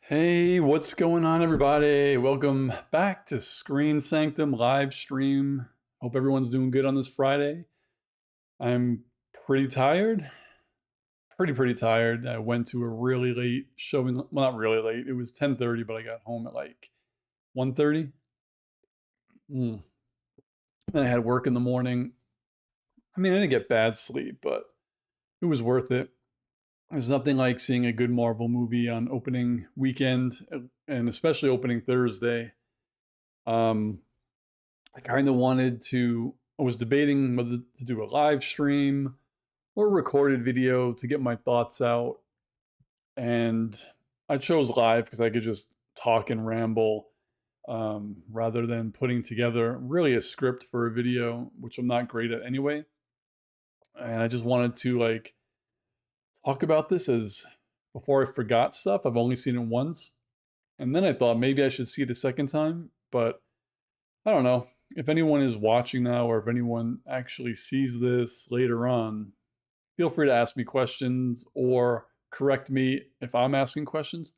Hey, what's going on, everybody? Welcome back to Screen Sanctum live stream. Hope everyone's doing good on this Friday. I'm pretty tired. Pretty tired. I went to a really late showing. Well, not really late. It was 10:30, but I got home at like 1:30. Mm. Then I had work in the morning. I mean, I didn't get bad sleep, but it was worth it. There's nothing like seeing a good Marvel movie on opening weekend, and especially opening Thursday. Um, I kind of wanted to, I was debating whether to do a live stream or a recorded video to get my thoughts out. And I chose live because I could just talk and ramble rather than putting together really a script for a video, which I'm not great at anyway. And I just wanted to like talk about this as before I forgot stuff. I've only seen it once. And then I thought maybe I should see it a second time, but I don't know. If anyone is watching now or if anyone actually sees this later on, feel free to ask me questions or correct me if I'm asking questions.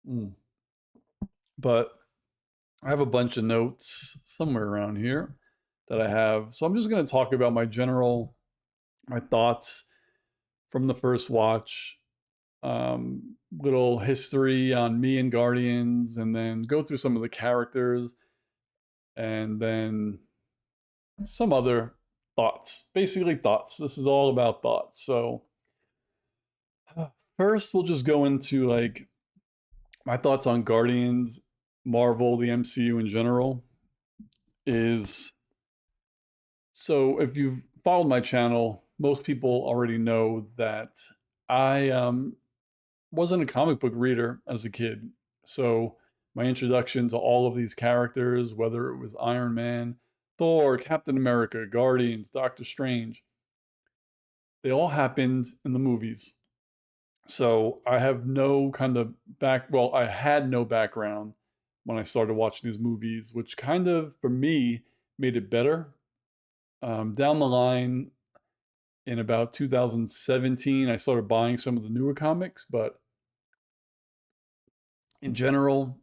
Mm. But I have a bunch of notes somewhere around here that I have. So I'm just going to talk about my thoughts from the first watch, little history on me and Guardians, and then go through some of the characters and then some other thoughts. Basically, thoughts. This is all about thoughts. So, first, we'll just go into like my thoughts on Guardians, Marvel, the MCU in general. Is so if you've followed my channel, most people already know that I wasn't a comic book reader as a kid. So, my introduction to all of these characters, whether it was Iron Man, Thor, Captain America, Guardians, Doctor Strange, they all happened in the movies. So I have no kind of well, I had no background when I started watching these movies, which kind of, for me, made it better. Down the line, in about 2017, I started buying some of the newer comics, but in general,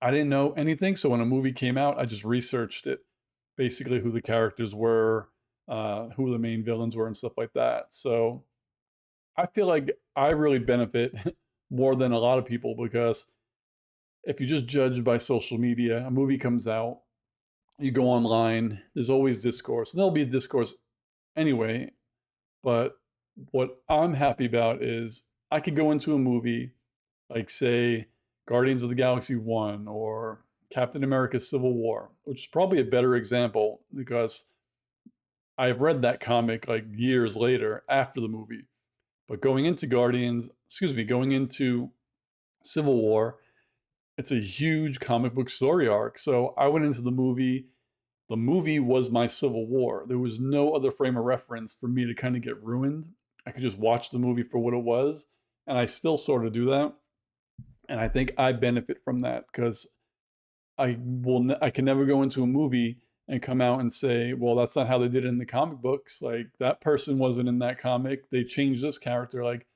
I didn't know anything. So when a movie came out, I just researched it, basically who the characters were, who the main villains were, and stuff like that. So I feel like I really benefit more than a lot of people because if you just judge by social media, a movie comes out, you go online, there's always discourse. And there'll be a discourse anyway. But what I'm happy about is I could go into a movie like, say, Guardians of the Galaxy 1 or Captain America Civil War, which is probably a better example because I've read that comic like years later after the movie. But going into Civil War, it's a huge comic book story arc. So I went into the movie. The movie was my Civil War. There was no other frame of reference for me to kind of get ruined. I could just watch the movie for what it was. And I still sort of do that. And I think I benefit from that because I can never go into a movie and come out and say, well, that's not how they did it in the comic books. Like that person wasn't in that comic. They changed this character. Like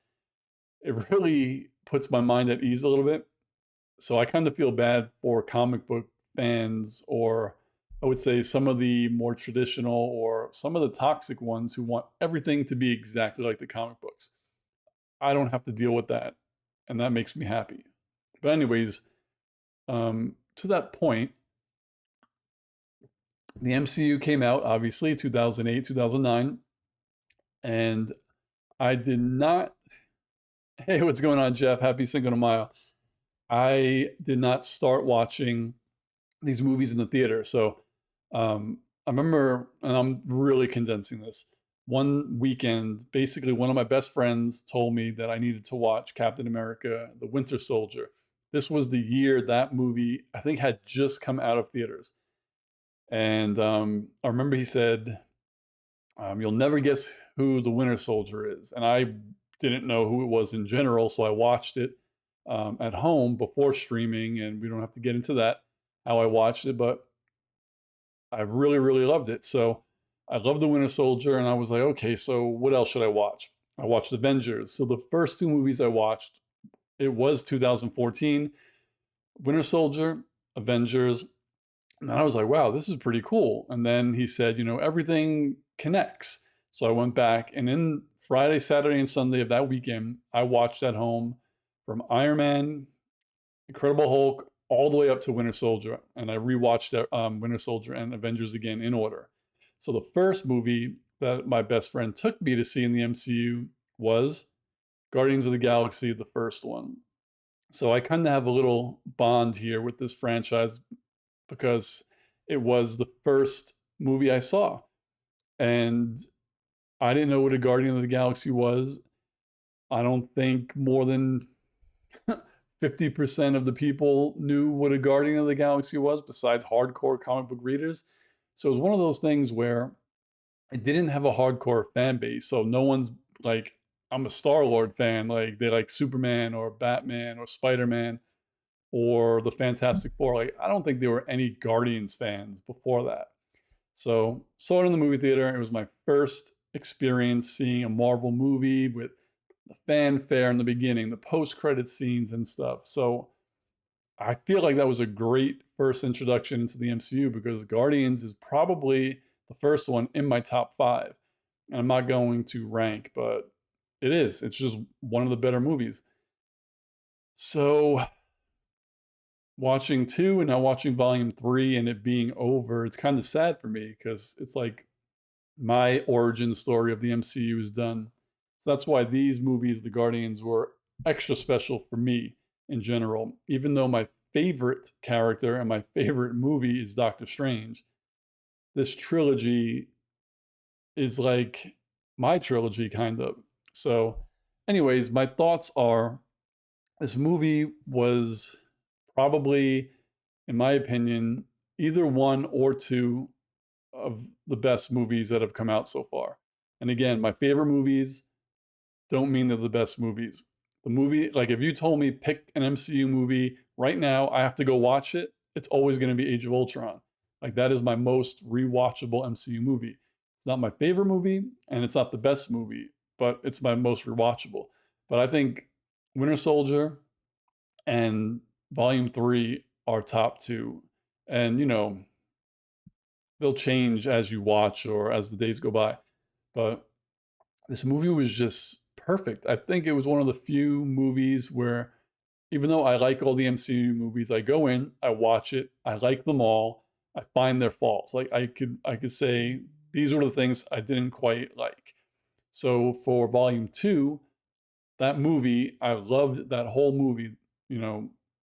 it really puts my mind at ease a little bit. So I kind of feel bad for comic book fans, or I would say some of the more traditional or some of the toxic ones who want everything to be exactly like the comic books. I don't have to deal with that, and that makes me happy. But anyways, to that point, the MCU came out obviously 2008, 2009, and I did not. Hey, what's going on, Jeff? Happy Cinco de Mayo. I did not start watching these movies in the theater. So I remember, and I'm really condensing this. One weekend, basically, one of my best friends told me that I needed to watch Captain America: The Winter Soldier. This was the year that movie, I think, had just come out of theaters. And I remember he said, "You'll never guess who the Winter Soldier is." And I didn't know who it was in general, so I watched it at home before streaming, and we don't have to get into that how I watched it, but I really loved it. So I loved the Winter Soldier, and I was like, okay, so what else should I watch? I watched Avengers. So the first two movies I watched it was 2014, Winter Soldier, Avengers, and I was like, wow, this is pretty cool. And then he said, everything connects. So I went back, and in Friday, Saturday, and Sunday of that weekend, I watched at home from Iron Man, Incredible Hulk, all the way up to Winter Soldier. And I rewatched Winter Soldier and Avengers again in order. So the first movie that my best friend took me to see in the MCU was Guardians of the Galaxy, the first one. So I kind of have a little bond here with this franchise because it was the first movie I saw. And I didn't know what a Guardian of the Galaxy was. I don't think more than 50% of the people knew what a Guardian of the Galaxy was, besides hardcore comic book readers. So it was one of those things where it didn't have a hardcore fan base. So no one's like, I'm a Star-Lord fan. Like they like Superman or Batman or Spider-Man or the Fantastic Four. Like I don't think there were any Guardians fans before that. So saw it in the movie theater. It was my first experience seeing a Marvel movie with the fanfare in the beginning, the post-credit scenes and stuff. So I feel like that was a great first introduction into the MCU because Guardians is probably the first one in my top 5. And I'm not going to rank, but it is. It's just one of the better movies. So watching 2 and now watching volume 3 and it being over, it's kind of sad for me because it's like my origin story of the MCU is done. So that's why these movies, the Guardians, were extra special for me in general. Even though my favorite character and my favorite movie is Doctor Strange, this trilogy is like my trilogy, kind of. So, anyways, my thoughts are this movie was probably, in my opinion, either 1 or 2 of the best movies that have come out so far. And again, my favorite movies don't mean they're the best movies. The movie, like if you told me pick an MCU movie right now, I have to go watch it, it's always going to be Age of Ultron. Like that is my most rewatchable MCU movie. It's not my favorite movie and it's not the best movie, but it's my most rewatchable. But I think Winter Soldier and Volume 3 are top 2. And they'll change as you watch or as the days go by. But this movie was just perfect. I think it was one of the few movies where, even though I like all the MCU movies, I go in, I watch it, I like them all, I find their faults. Like I could say these were the things I didn't quite like. So for Volume 2, that movie, I loved that whole movie,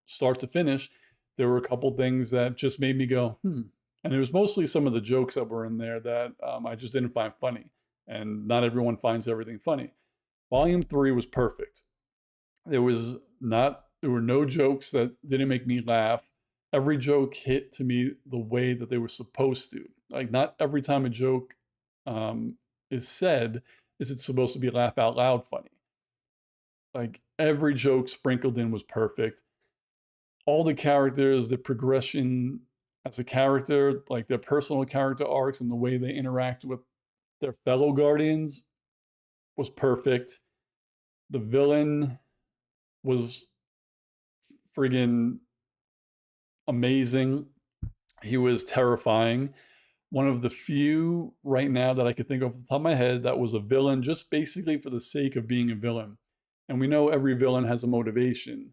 start to finish. There were a couple things that just made me go, And it was mostly some of the jokes that were in there that I just didn't find funny. And not everyone finds everything funny. Volume 3 was perfect. There were no jokes that didn't make me laugh. Every joke hit to me the way that they were supposed to. Like not every time a joke is said is it supposed to be laugh out loud funny. Like every joke sprinkled in was perfect. All the characters, the progression as a character, like their personal character arcs and the way they interact with their fellow Guardians was perfect. The villain was friggin' amazing. He was terrifying. One of the few right now that I could think of off the top of my head that was a villain just basically for the sake of being a villain. And we know every villain has a motivation,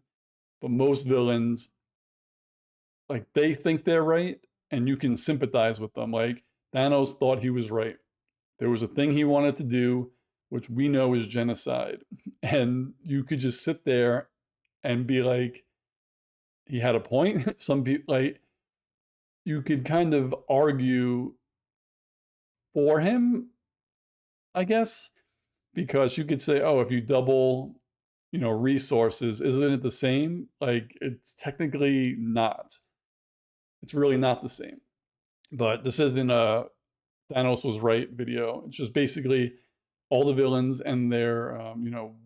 but most villains, like they think they're right and you can sympathize with them. Like Thanos thought he was right. There was a thing he wanted to do, which we know is genocide. And you could just sit there and be like, he had a point. Some people, like, you could kind of argue for him, I guess, because you could say, oh, if you double, resources, isn't it the same? Like, it's technically not. It's really not the same. But this isn't a Thanos was right video. It's just basically all the villains and their,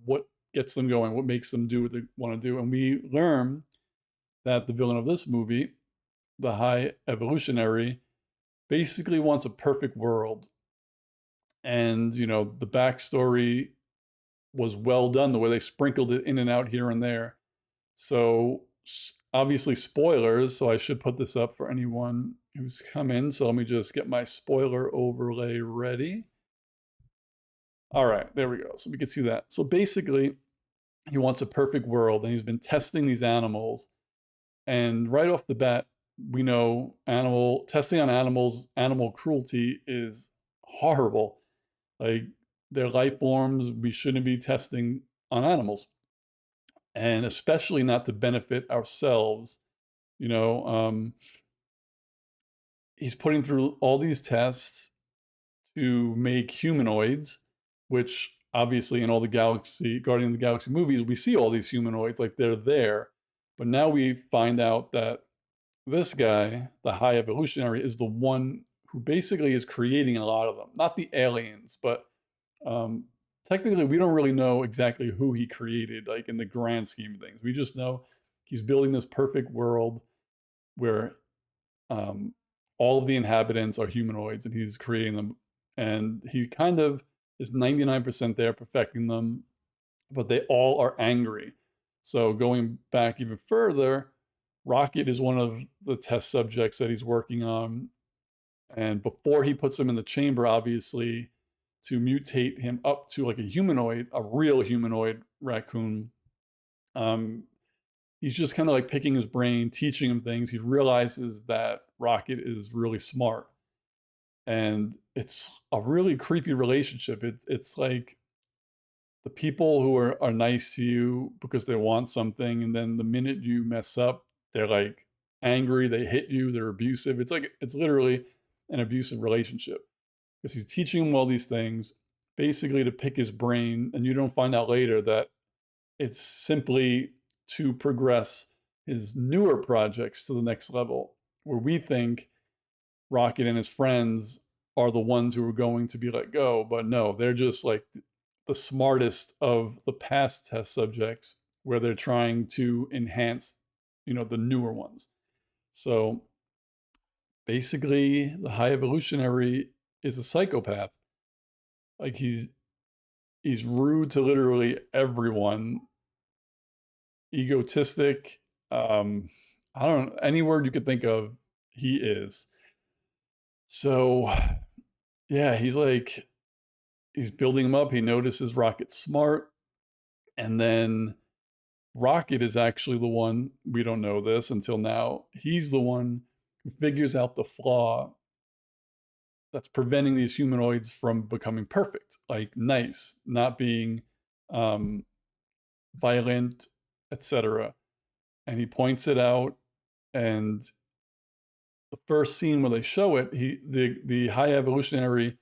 what gets them going, what makes them do what they want to do. And we learn that the villain of this movie, the High Evolutionary, basically wants a perfect world. And, the backstory was well done, the way they sprinkled it in and out here and there. So obviously spoilers, so I should put this up for anyone who's come in. So let me just get my spoiler overlay ready. All right, there we go. So we can see that. So basically, he wants a perfect world, and he's been testing these animals. And right off the bat, we know animal testing on animals, animal cruelty is horrible. Like, they're life forms. We shouldn't be testing on animals, and especially not to benefit ourselves. You know, he's putting through all these tests to make humanoids, which obviously in all the Guardian of the Galaxy movies, we see all these humanoids like they're there. But now we find out that this guy, the High Evolutionary, is the one who basically is creating a lot of them. Not the aliens, but um, technically we don't really know exactly who he created, like in the grand scheme of things. We just know he's building this perfect world where um, all of the inhabitants are humanoids and he's creating them. And he kind of is 99% there, perfecting them, but they all are angry. So going back even further, Rocket is one of the test subjects that he's working on. And before he puts him in the chamber, obviously, to mutate him up to like a humanoid, a real humanoid raccoon, um, he's just kind of like picking his brain, teaching him things. He realizes that Rocket is really smart. And it's a really creepy relationship. It's like the people who are nice to you because they want something, and then the minute you mess up, they're like angry, they hit you, they're abusive. It's literally an abusive relationship because he's teaching him all these things basically to pick his brain, and you don't find out later that it's simply to progress his newer projects to the next level, where we think Rocket and his friends are the ones who are going to be let go. But no, they're just like the smartest of the past test subjects, where they're trying to enhance, the newer ones. So basically, the High Evolutionary is a psychopath. Like, he's rude to literally everyone, egotistic. I don't know, any word you could think of, he is. So yeah, he's building him up. He notices Rocket's smart, and then Rocket is actually the one, we don't know this until now, he's the one who figures out the flaw that's preventing these humanoids from becoming perfect, like nice, not being um, violent, etc. And he points it out, and the first scene where they show it, the High Evolutionary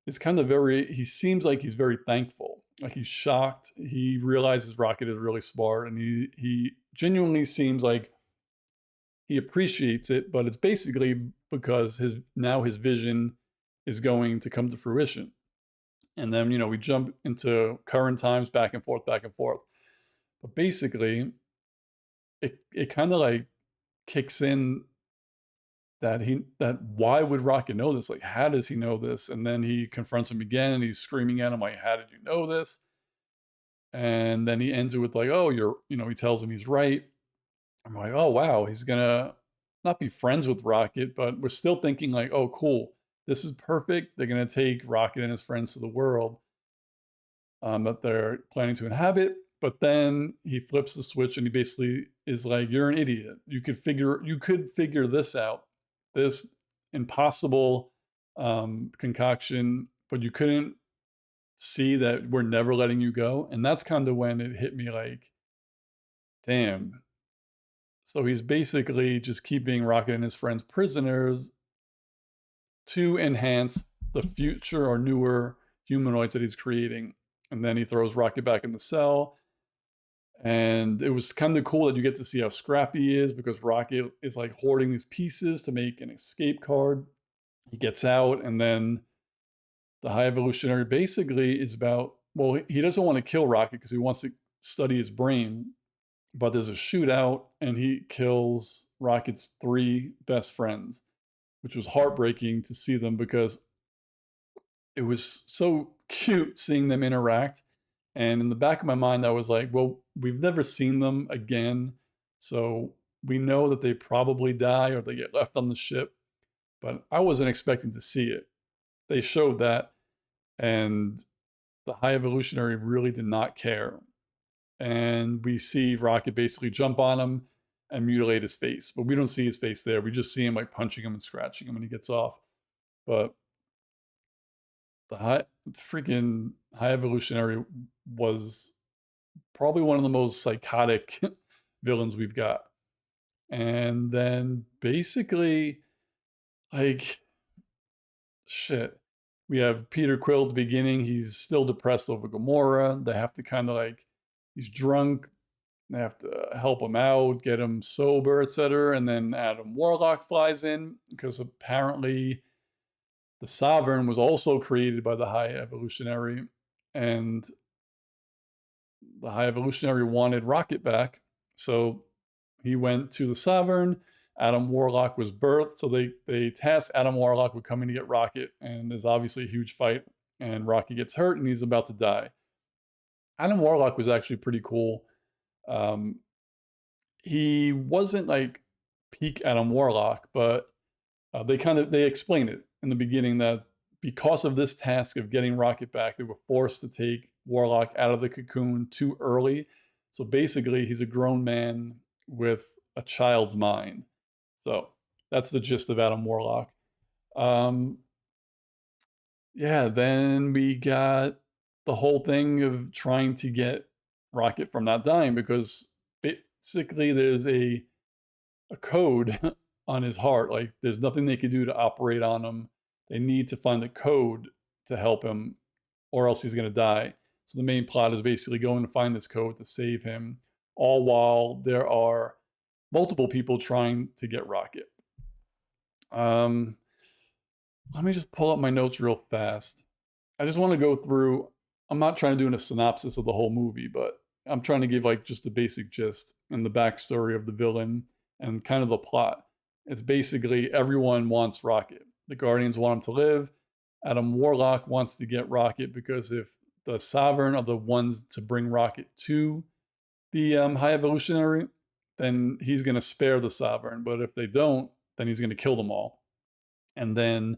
is kind of he seems like he's very thankful. Like, he's shocked. He realizes Rocket is really smart, and he genuinely seems like he appreciates it, but it's basically because his vision is going to come to fruition. And then, we jump into current times, back and forth, back and forth. But basically, it kind of like kicks in that why would Rocket know this? Like, how does he know this? And then he confronts him again, and he's screaming at him like, how did you know this? And then he ends it with like, oh, he tells him he's right. I'm like, oh wow, he's gonna not be friends with Rocket, but we're still thinking like, oh cool, this is perfect. They're gonna take Rocket and his friends to the world that they're planning to inhabit. But then he flips the switch, and he basically is like, you're an idiot. You could figure this out, this impossible concoction, but you couldn't see that we're never letting you go. And that's kind of when it hit me like, damn. So he's basically just keeping Rocket and his friends prisoners to enhance the future or newer humanoids that he's creating. And then he throws Rocket back in the cell. And it was kind of cool that you get to see how scrappy he is, because Rocket is like hoarding these pieces to make an escape card. He gets out, and then the High Evolutionary basically is about, well, he doesn't want to kill Rocket because he wants to study his brain, but there's a shootout, and he kills Rocket's three best friends, which was heartbreaking to see them because it was so cute seeing them interact. And in the back of my mind, I was like, well, we've never seen them again. So we know that they probably die or they get left on the ship, but I wasn't expecting to see it. They showed that, and the High Evolutionary really did not care. And we see Rocket basically jump on him and mutilate his face, but we don't see his face there. We just see him like punching him and scratching him when he gets off. But the freaking High Evolutionary was probably one of the most psychotic villains we've got. And then basically, like, shit. We have Peter Quill at the beginning. He's still depressed over Gamora. They have to kind of like, he's drunk. They have to help him out, get him sober, etc. And then Adam Warlock flies in because apparently the Sovereign was also created by the High Evolutionary. And the High Evolutionary wanted Rocket back. So he went to the Sovereign. Adam Warlock was birthed, so they tasked Adam Warlock with coming to get Rocket, and there's obviously a huge fight, and Rocket gets hurt, and he's about to die. Adam Warlock was actually pretty cool. He wasn't like peak Adam Warlock, but they explained it in the beginning that because of this task of getting Rocket back, they were forced to take Warlock out of the cocoon too early. So basically, he's a grown man with a child's mind. So that's the gist of Adam Warlock. Yeah, then we got the whole thing of trying to get Rocket from not dying because basically there's a code on his heart. Like there's nothing they can do to operate on him. They need to find a code to help him or else he's going to die. So the main plot is basically going to find this code to save him, all while there are multiple people trying to get Rocket. Let me just pull up my notes real fast. I just want to go through. I'm not trying to do a synopsis of the whole movie, but I'm trying to give like just the basic gist and the backstory of the villain and kind of the plot. It's basically everyone wants Rocket. The Guardians want him to live. Adam Warlock wants to get Rocket because if the Sovereign are the ones to bring Rocket to the High Evolutionary, then he's going to spare the Sovereign. But if they don't, then he's going to kill them all. And then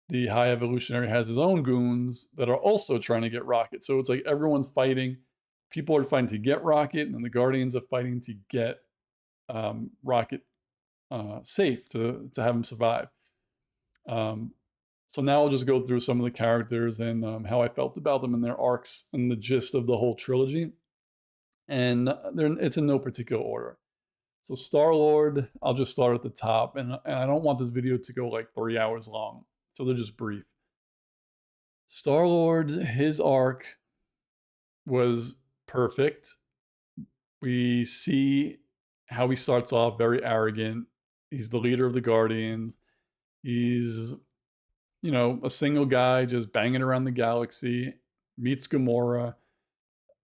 the High Evolutionary has his own goons that are also trying to get Rocket. So it's like everyone's fighting. People are fighting to get Rocket, and the Guardians are fighting to get Rocket safe to have him survive. So now I'll just go through some of the characters and how I felt about them and their arcs and the gist of the whole trilogy. And it's in no particular order. So Star-Lord, I'll just start at the top. And I don't want this video to go like 3 hours long. So they're just brief. Star-Lord, his arc was perfect. We see how he starts off very arrogant. He's the leader of the Guardians. He's, you know, a single guy just banging around the galaxy, meets Gamora.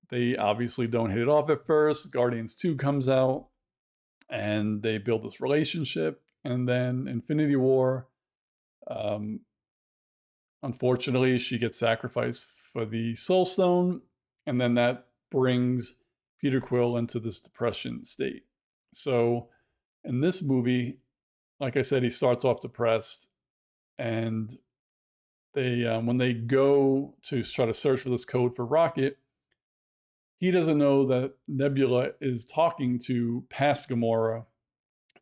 They obviously don't hit it off at first. Guardians 2 comes out and they build this relationship. And then Infinity War, unfortunately, she gets sacrificed for the Soul Stone. And then that brings Peter Quill into this depression state. So in this movie, like I said, he starts off depressed, and they when they go to try to search for this code for Rocket, he doesn't know that Nebula is talking to past Gamora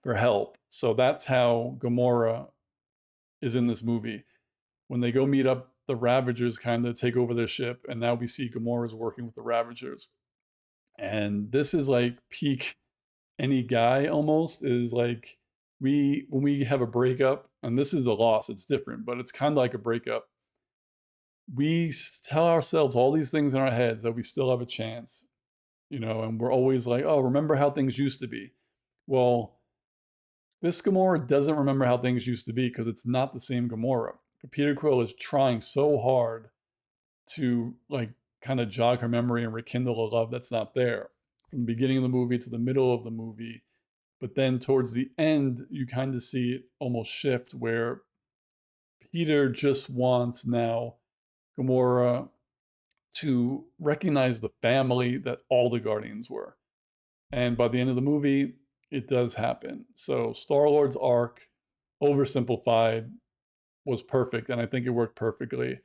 for help. So that's how Gamora is in this movie. When they go meet up, the Ravagers kind of take over their ship, and now we see Gamora's working with the Ravagers. And this is like peak any guy almost, is like when we have a breakup, and this is a loss, it's different, but it's kind of like a breakup. We tell ourselves all these things in our heads that we still have a chance, you know, and we're always like, oh, remember how things used to be. Well, this Gamora doesn't remember how things used to be because it's not the same Gamora. But Peter Quill is trying so hard to like kind of jog her memory and rekindle a love that's not there from the beginning of the movie to the middle of the movie. But then towards the end, you kind of see it almost shift where Peter just wants now Gamora to recognize the family that all the Guardians were. And by the end of the movie, it does happen. So Star-Lord's arc, oversimplified, was perfect, and I think it worked perfectly.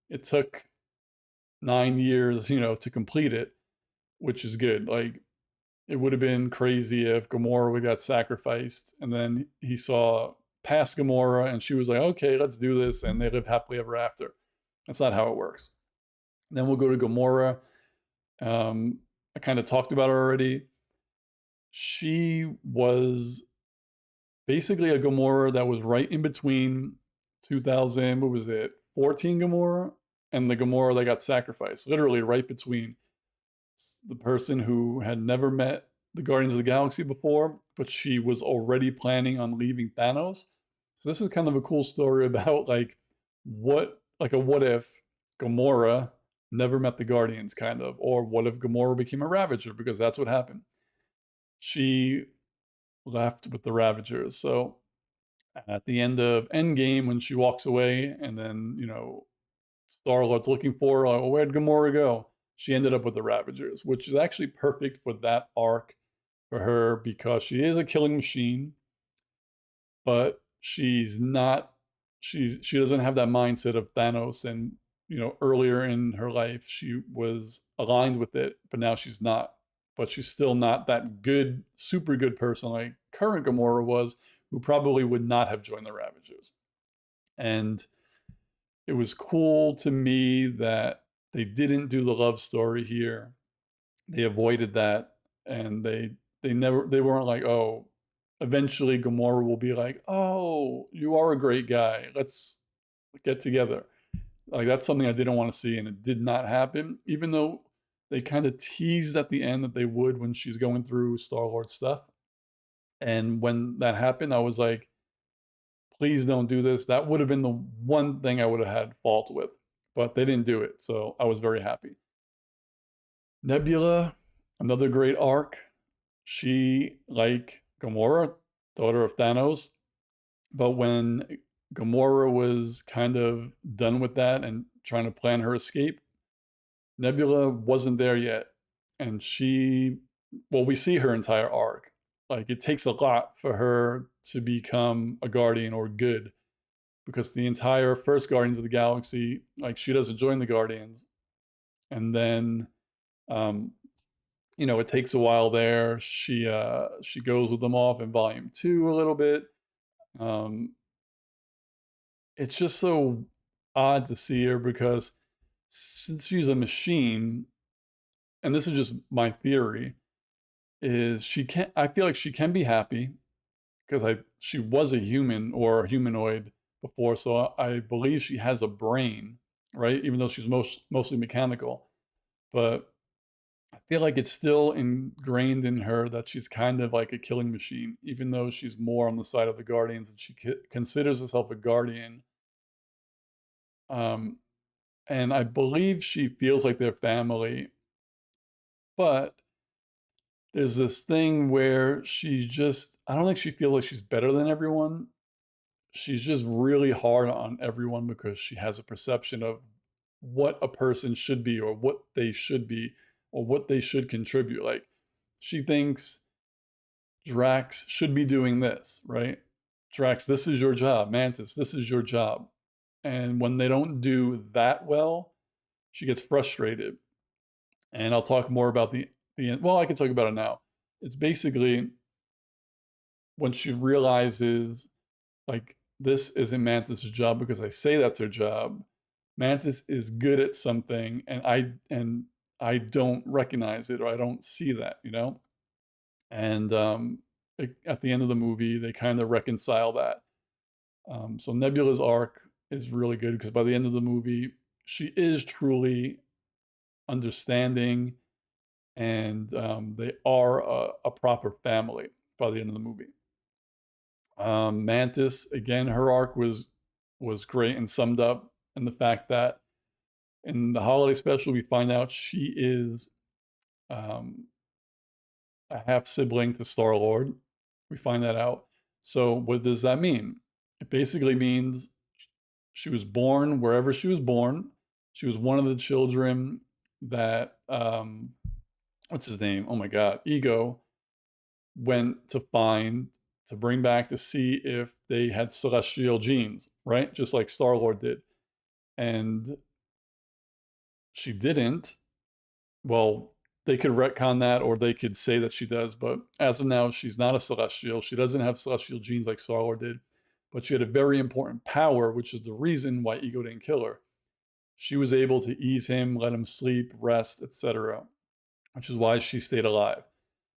It took 9 years, to complete it, which is good. Like, it would have been crazy if Gamora would got sacrificed and then he saw past Gamora and she was like, okay, let's do this, and they live happily ever after. That's not how it works. Then we'll go to Gamora. I kind of talked about her already. She was basically a Gamora that was right in between 2000, what was it, 14 Gamora and the Gamora that got sacrificed. Literally right between the person who had never met the Guardians of the Galaxy before, but she was already planning on leaving Thanos. So this is kind of a cool story about like a what if Gamora never met the Guardians, kind of, or what if Gamora became a Ravager, because that's what happened. She left with the Ravagers. So at the end of Endgame, when she walks away, and then Star-Lord's looking for her, like, well, where'd Gamora go? She ended up with the Ravagers, which is actually perfect for that arc for her, because she is a killing machine, but she's not. She doesn't have that mindset of Thanos, and earlier in her life she was aligned with it, but now she's not. But she's still not that good, super good person like current Gamora was, who probably would not have joined the Ravagers. And it was cool to me that they didn't do the love story here. They avoided that, and they weren't like, oh, eventually Gamora will be like, oh, you are a great guy, let's get together. Like, that's something I didn't want to see, and it did not happen, even though they kind of teased at the end that they would when she's going through Star-Lord stuff. And when that happened, I was like, please don't do this. That would have been the one thing I would have had fault with, but they didn't do it, so I was very happy. Nebula, another great arc. She, like Gamora, daughter of Thanos, but when Gamora was kind of done with that and trying to plan her escape, Nebula wasn't there yet. And we see her entire arc. Like, it takes a lot for her to become a Guardian or good, because the entire first Guardians of the Galaxy, like, she doesn't join the Guardians. And then, it takes a while there. She goes with them off in Volume 2 a little bit. It's just so odd to see her, because since she's a machine, and this is just my theory, is I feel like she can be happy, because she was a human or a humanoid before, so I believe she has a brain, right? Even though she's mostly mechanical, but I feel like it's still ingrained in her that she's kind of like a killing machine, even though she's more on the side of the Guardians and she considers herself a Guardian. Um, and I believe she feels like they're family, but there's this thing where I don't think she feels like she's better than everyone. She's just really hard on everyone, because she has a perception of what a person should be, or what they should be, or what they should contribute. Like, she thinks Drax should be doing this, right? Drax, this is your job. Mantis, this is your job. And when they don't do that well, she gets frustrated. And I'll talk more about the end. Well, I can talk about it now. It's basically when she realizes, like, this isn't Mantis' job because I say that's her job. Mantis is good at something, and I don't recognize it, or I don't see that, And at the end of the movie, they kind of reconcile that. So Nebula's arc is really good, because by the end of the movie, she is truly understanding, and they are a proper family by the end of the movie. Mantis, again, her arc was great, and summed up in the fact that in the holiday special we find out she is um, a half sibling to Star Lord. We find that out. So what does that mean? It basically means she was born wherever she was born. She was one of the children that what's his name? Oh my God, Ego went to bring back to see if they had celestial genes, right? Just like Star-Lord did. And she didn't. Well, they could retcon that or they could say that she does, but as of now, she's not a celestial. She doesn't have celestial genes like Star-Lord did, but she had a very important power, which is the reason why Ego didn't kill her. She was able to ease him, let him sleep, rest, etc., which is why she stayed alive.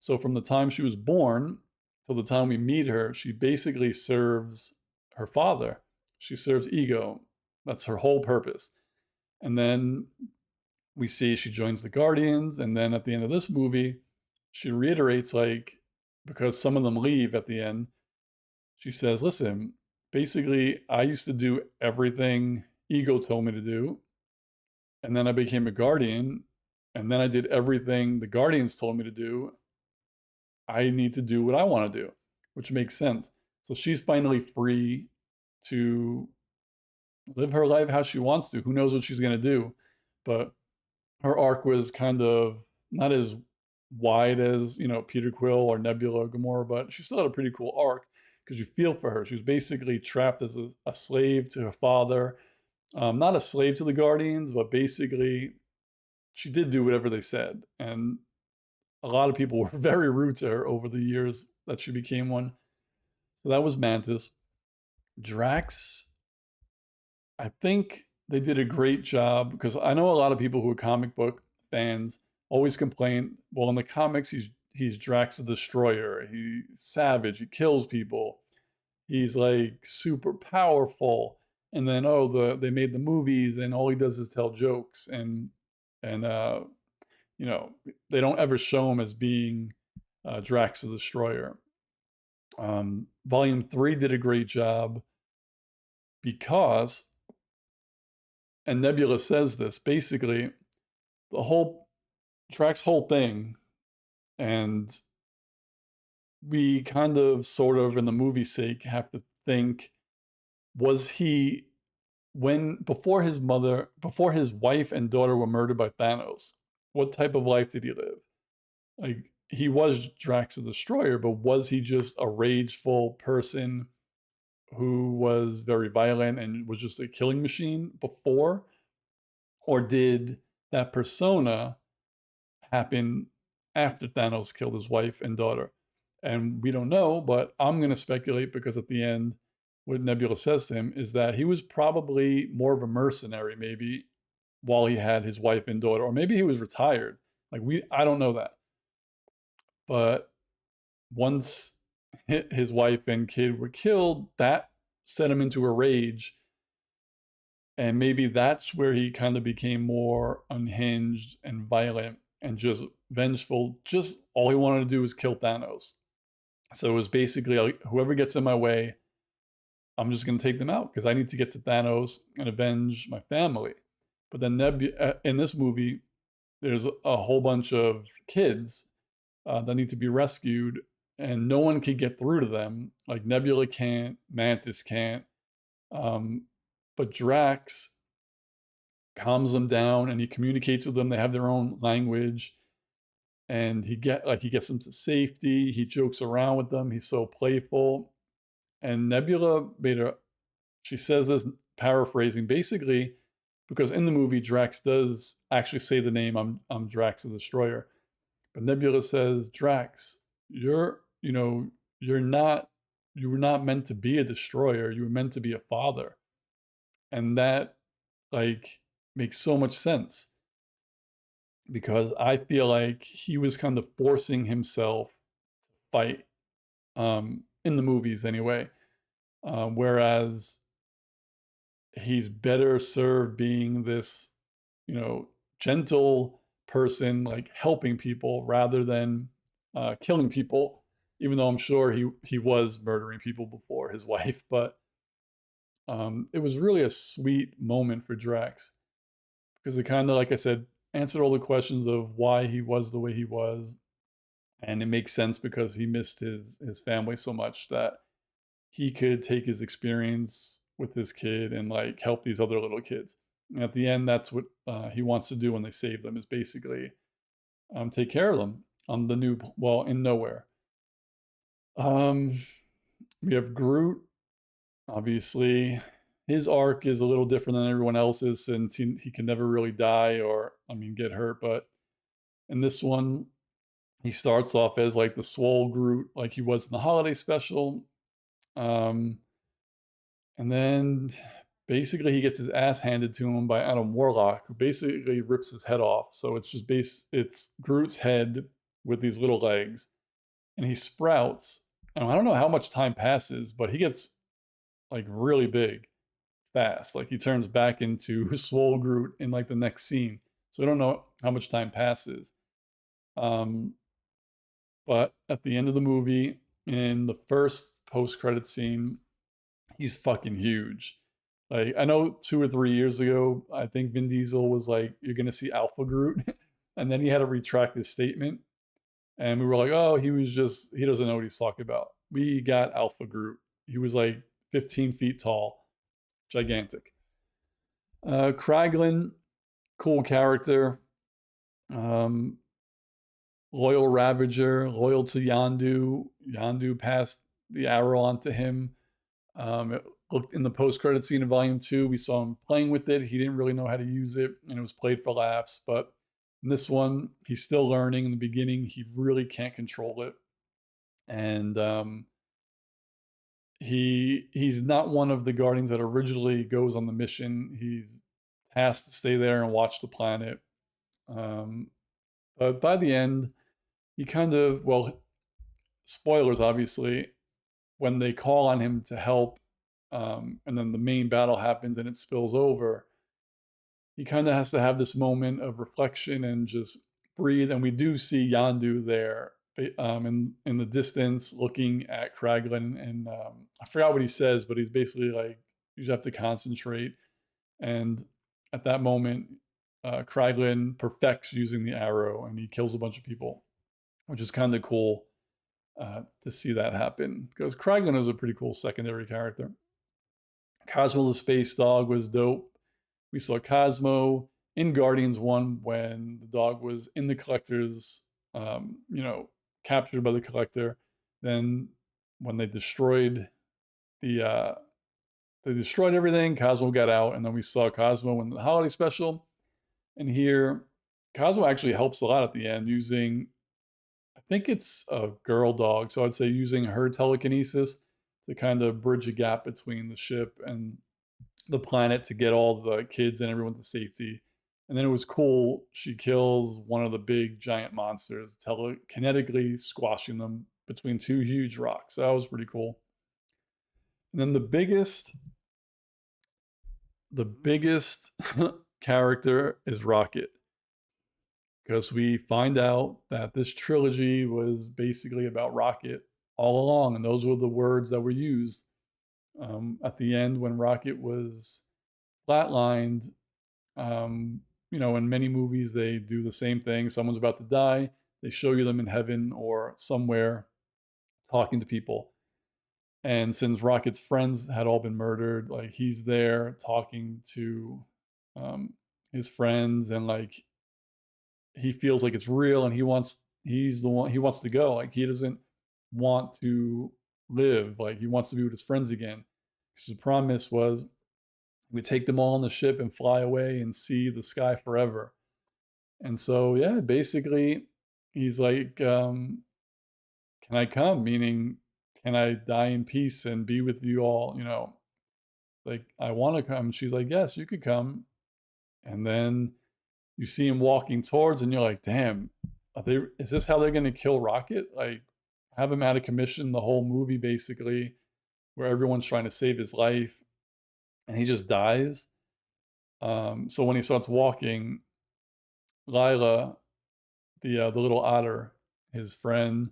So from the time she was born till the time we meet her, she basically serves her father. She serves Ego. That's her whole purpose. And then we see she joins the Guardians, and then at the end of this movie, she reiterates, like, because some of them leave at the end, she says, listen, basically, I used to do everything Ego told me to do, and then I became a Guardian, and then I did everything the Guardians told me to do. I need to do what I want to do, which makes sense. So she's finally free to live her life how she wants to. Who knows what she's going to do? But her arc was kind of not as wide as, Peter Quill or Nebula or Gamora, but she still had a pretty cool arc because you feel for her. She was basically trapped as a slave to her father. Not a slave to the Guardians, but basically she did do whatever they said. And a lot of people were very rude to her over the years that she became one. So that was Mantis. Drax, I think they did a great job because I know a lot of people who are comic book fans always complain, well, in the comics, he's Drax the Destroyer. He's savage. He kills people. He's like super powerful. And then they made the movies and all he does is tell jokes and they don't ever show him as being Drax the Destroyer. Volume 3 did a great job because, and Nebula says this, basically, the whole Drax's whole thing, and we kind of, sort of, in the movie's sake, have to think, was he, before his wife and daughter were murdered by Thanos, what type of life did he live? Like, he was Drax the Destroyer, but was he just a rageful person who was very violent and was just a killing machine before? Or did that persona happen after Thanos killed his wife and daughter? And we don't know, but I'm going to speculate because at the end, what Nebula says to him is that he was probably more of a mercenary, maybe, while he had his wife and daughter, or maybe he was retired. I don't know that. But once his wife and kid were killed, that set him into a rage. And maybe that's where he kind of became more unhinged and violent and just vengeful. Just all he wanted to do was kill Thanos. So it was basically like, whoever gets in my way, I'm just going to take them out because I need to get to Thanos and avenge my family. But then in this movie, there's a whole bunch of kids that need to be rescued, and no one can get through to them. Like Nebula can't, Mantis can't, but Drax calms them down and he communicates with them. They have their own language, and he gets them to safety. He jokes around with them. He's so playful. And Nebula she says this, paraphrasing, basically, because in the movie Drax does actually say the name, I'm Drax the Destroyer. But Nebula says, Drax, you were not meant to be a destroyer. You were meant to be a father. And that, like, makes so much sense. Because I feel like he was kind of forcing himself to fight, in the movies anyway. Whereas he's better served being this, gentle person, like helping people rather than killing people, even though I'm sure he was murdering people before his wife. But it was really a sweet moment for Drax because it kind of, like I said, answered all the questions of why he was the way he was. And it makes sense because he missed his family so much that he could take his experience with this kid and like help these other little kids. And at the end, that's what he wants to do when they save them, is basically take care of them on in Nowhere. Um, we have Groot. Obviously, his arc is a little different than everyone else's since he can never really die or, I mean, get hurt. But in this one, he starts off as like the swole Groot, like he was in the holiday special. Um, and then basically he gets his ass handed to him by Adam Warlock, who basically rips his head off. So it's Groot's head with these little legs, and he sprouts. And I don't know how much time passes, but he gets like really big fast. Like he turns back into Swole Groot in like the next scene. So I don't know how much time passes. Um, but at the end of the movie, in the first post-credit scene, he's fucking huge. Like I know 2 or 3 years ago, I think Vin Diesel was like, "You're gonna see Alpha Groot," and then he had to retract his statement, and we were like, "Oh, he doesn't know what he's talking about." We got Alpha Groot. He was like 15 feet tall, gigantic. Kraglin, cool character. Um, Loyal Ravager, loyal to Yandu. Yandu passed the arrow on to him. It looked in the post-credit scene of Volume 2, we saw him playing with it. He didn't really know how to use it, and it was played for laughs. But in this one, he's still learning. In the beginning, he really can't control it. And he's not one of the Guardians that originally goes on the mission. He's tasked to stay there and watch the planet. Um, but by the end, he kind of, well, spoilers obviously, when they call on him to help, and then the main battle happens and it spills over, he kind of has to have this moment of reflection and just breathe. And we do see Yandu there, in the distance looking at Kraglin. And I forgot what he says, but he's basically like, you just have to concentrate. And at that moment, Kraglin perfects using the arrow and he kills a bunch of people, which is kind of cool to see that happen because Kraglin is a pretty cool secondary character. Cosmo the Space Dog was dope. We saw Cosmo in Guardians 1 when the dog was in the Collector's, captured by the Collector. Then when the they destroyed everything, Cosmo got out, and then we saw Cosmo in the holiday special. And here, Cosmo actually helps a lot at the end using, I think it's a girl dog, so I'd say using her telekinesis to kind of bridge a gap between the ship and the planet to get all the kids and everyone to safety. And then it was cool. She kills one of the big giant monsters, telekinetically squashing them between two huge rocks. That was pretty cool. And then the biggest character is Rocket, because we find out that this trilogy was basically about Rocket all along, and those were the words that were used at the end when Rocket was flatlined. In many movies, they do the same thing. Someone's about to die. They show you them in heaven or somewhere talking to people. And since Rocket's friends had all been murdered, like he's there talking to um, his friends, and like he feels like it's real, and he's the one, he wants to go. Like he doesn't want to live. Like he wants to be with his friends again. Because the promise was we take them all on the ship and fly away and see the sky forever. And so, yeah, basically, he's like, can I come? Meaning, can I die in peace and be with you all? Like, I want to come. She's like, yes, you could come. And then you see him walking towards, and you're like, damn, is this how they're going to kill Rocket? Like, have him out of commission the whole movie, basically, where everyone's trying to save his life, and he just dies. So when he starts walking, Lila, the little otter, his friend,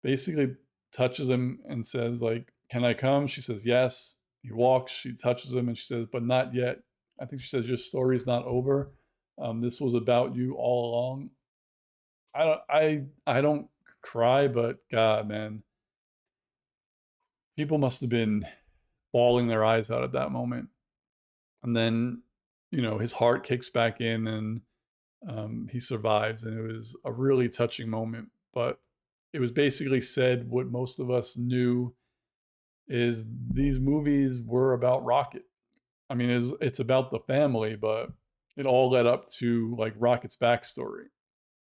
basically touches him and says like, "Can I come?" She says yes. He walks. She touches him and she says, "But not yet." I think she says, "Your story's not over. This was about you all along." I don't cry, but God, man, people must have been bawling their eyes out at that moment. And then, his heart kicks back in and he survives, and it was a really touching moment. But it was basically said what most of us knew is these movies were about Rocket. I mean, it's about the family, but it all led up to like Rocket's backstory.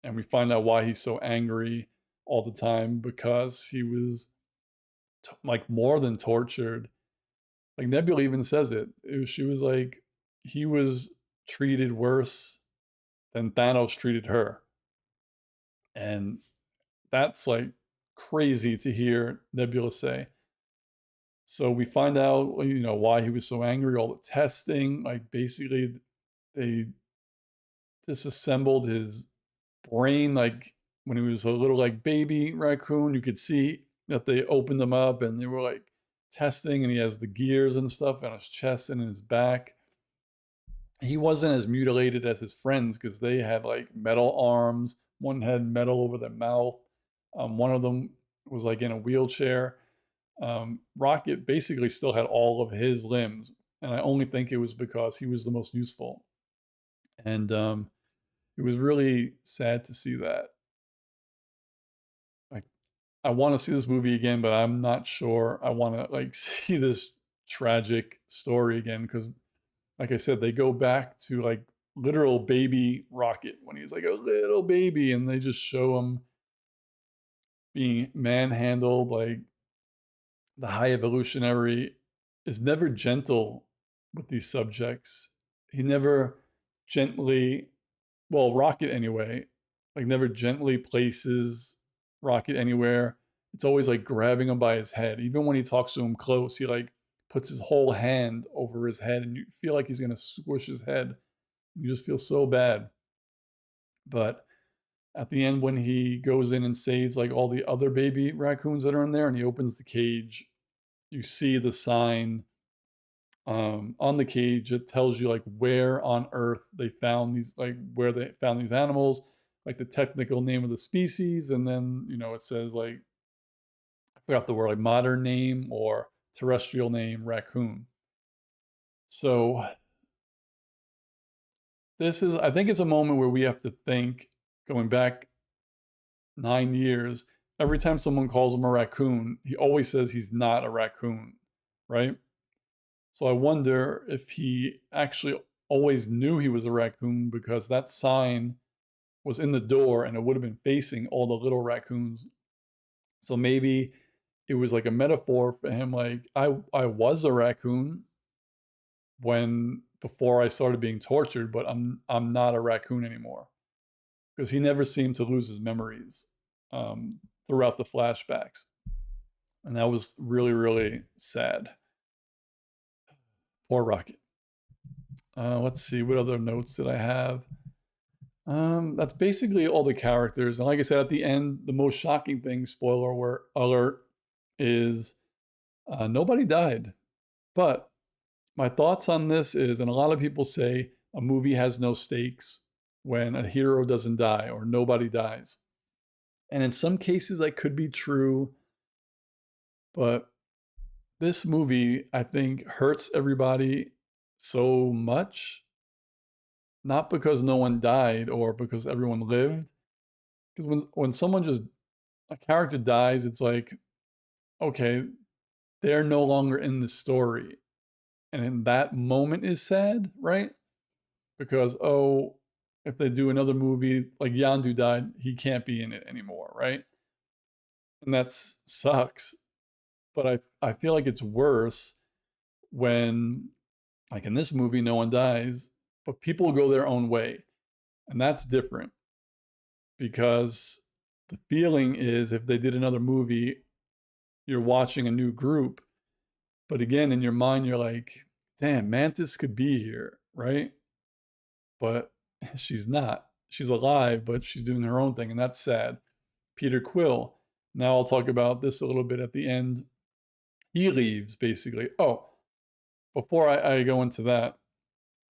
And we find out why he's so angry all the time because he was like more than tortured. Like Nebula even says she was like, he was treated worse than Thanos treated her. And that's like crazy to hear Nebula say. So we find out, why he was so angry, all the testing, like basically they disassembled his brain, like when he was a little like baby raccoon, you could see that they opened him up and they were like testing, and he has the gears and stuff on his chest and in his back. He wasn't as mutilated as his friends because they had like metal arms. One had metal over their mouth. One of them was like in a wheelchair. Rocket basically still had all of his limbs, and I only think it was because he was the most useful. And it was really sad to see that. Like, I want to see this movie again, but I'm not sure I want to like see this tragic story again because, like I said, they go back to like literal baby Rocket when he's like a little baby, and they just show him being manhandled. Like the high evolutionary is never gentle with these subjects. He never gently, well, Rocket anyway, like never gently places Rocket anywhere. It's always like grabbing him by his head. Even when he talks to him close, he like puts his whole hand over his head and you feel like he's going to squish his head. You just feel so bad. But at the end, when he goes in and saves like all the other baby raccoons that are in there and he opens the cage, you see the sign on the cage. It tells you like where on Earth they found these, like where they found these animals, like the technical name of the species, and then it says like I forgot the word, like modern name or terrestrial name raccoon. So this is, I think it's a moment where we have to think, going back 9 years, every time someone calls him a raccoon, he always says he's not a raccoon, right? So I wonder if he actually always knew he was a raccoon because that sign was in the door and it would have been facing all the little raccoons. So maybe it was like a metaphor for him, like I was a raccoon when before I started being tortured, but I'm not a raccoon anymore. Because he never seemed to lose his memories throughout the flashbacks. And that was really, really sad. Poor Rocket. Let's see, what other notes did I have? That's basically all the characters. And like I said, at the end, the most shocking thing, spoiler alert, is nobody died. But my thoughts on this is, and a lot of people say a movie has no stakes when a hero doesn't die or nobody dies. And in some cases, that could be true. But this movie, I think, hurts everybody so much. Not because no one died or because everyone lived. Because when someone just, a character dies, it's like, okay, they're no longer in the story. And in that moment is sad, right? Because, oh, if they do another movie, like Yandu died, he can't be in it anymore, right? And that sucks. But I feel like it's worse when, like in this movie, no one dies, but people go their own way. And that's different because the feeling is if they did another movie, you're watching a new group. But again, in your mind, you're like, damn, Mantis could be here, right? But she's not. She's alive, but she's doing her own thing, and that's sad. Peter Quill. Now I'll talk about this a little bit at the end. He leaves, basically. Oh, before I go into that,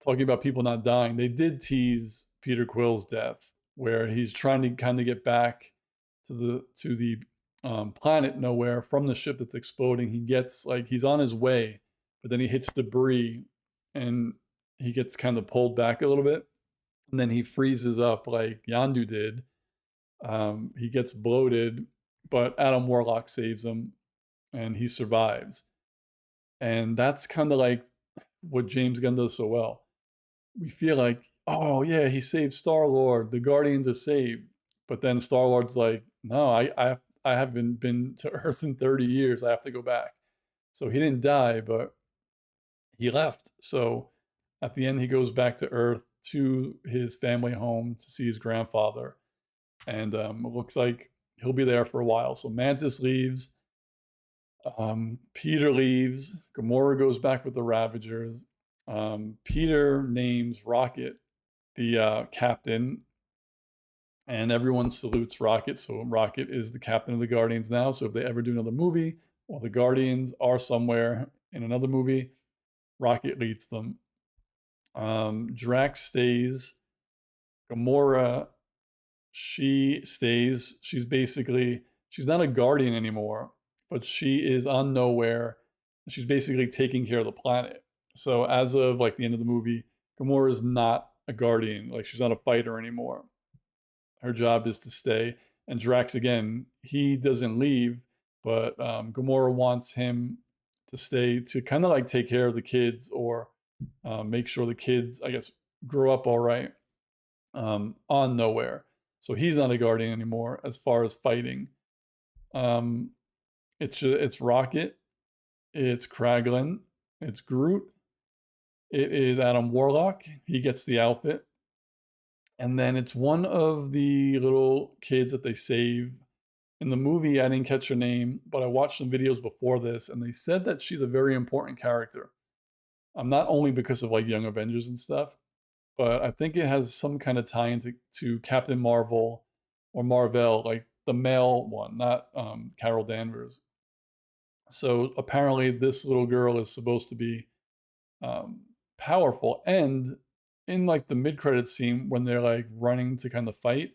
talking about people not dying, they did tease Peter Quill's death, where he's trying to kind of get back to the planet nowhere from the ship that's exploding. He gets like he's on his way, but then he hits debris and he gets kind of pulled back a little bit, and then he freezes up like Yandu did. He gets bloated, but Adam Warlock saves him and he survives. And that's kind of like what James Gunn does so well. We feel like, oh yeah, he saved Star-Lord, the Guardians are saved. But then Star-Lord's like, no, I haven't been to Earth in 30 years. I have to go back. So he didn't die, but he left. So at the end, he goes back to Earth to his family home to see his grandfather. And it looks like he'll be there for a while. So Mantis leaves. Peter leaves. Gamora goes back with the Ravagers. Peter names Rocket the captain, and everyone salutes Rocket. So Rocket is the captain of the Guardians now. So if they ever do another movie, or the Guardians are somewhere in another movie, Rocket leads them. Drax stays. Gamora, she stays. She's not a Guardian anymore, but she is on Nowhere. She's basically taking care of the planet. So as of like the end of the movie, Gamora is not a Guardian. Like she's not a fighter anymore. Her job is to stay. And Drax, again, he doesn't leave, but Gamora wants him to stay to kind of like take care of the kids or make sure the kids, I guess, grow up all right on Nowhere. So he's not a Guardian anymore as far as fighting. It's Rocket, it's Kraglin, it's Groot, it is Adam Warlock. He gets the outfit. And then it's one of the little kids that they save. In the movie, I didn't catch her name, but I watched some videos before this, and they said that she's a very important character. Not only because of like Young Avengers and stuff, but I think it has some kind of tie into Captain Marvel or Marvel, like the male one, not Carol Danvers. So apparently, this little girl is supposed to be powerful. And in like the mid-credit scene when they're like running to kind of fight,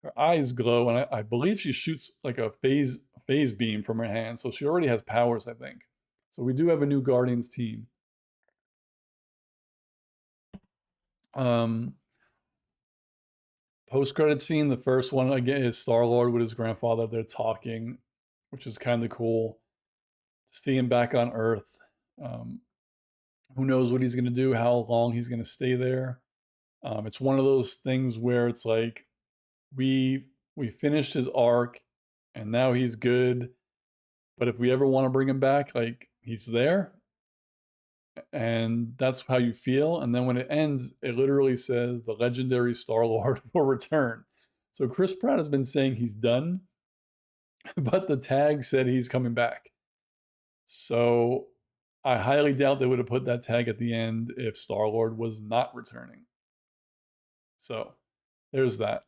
her eyes glow, and I believe she shoots like a phase beam from her hand. So she already has powers, I think. So we do have a new Guardians team. Post-credit scene, the first one again is Star-Lord with his grandfather. They're talking, which is kind of cool to see him back on Earth. Who knows what he's going to do, how long he's going to stay there. It's one of those things where it's like we finished his arc and now he's good, but if we ever want to bring him back, like he's there, and that's how you feel. And then when it ends, it literally says the legendary Star-Lord will return. So Chris Pratt has been saying he's done, but the tag said he's coming back. So I highly doubt they would have put that tag at the end if Star-Lord was not returning. So there's that.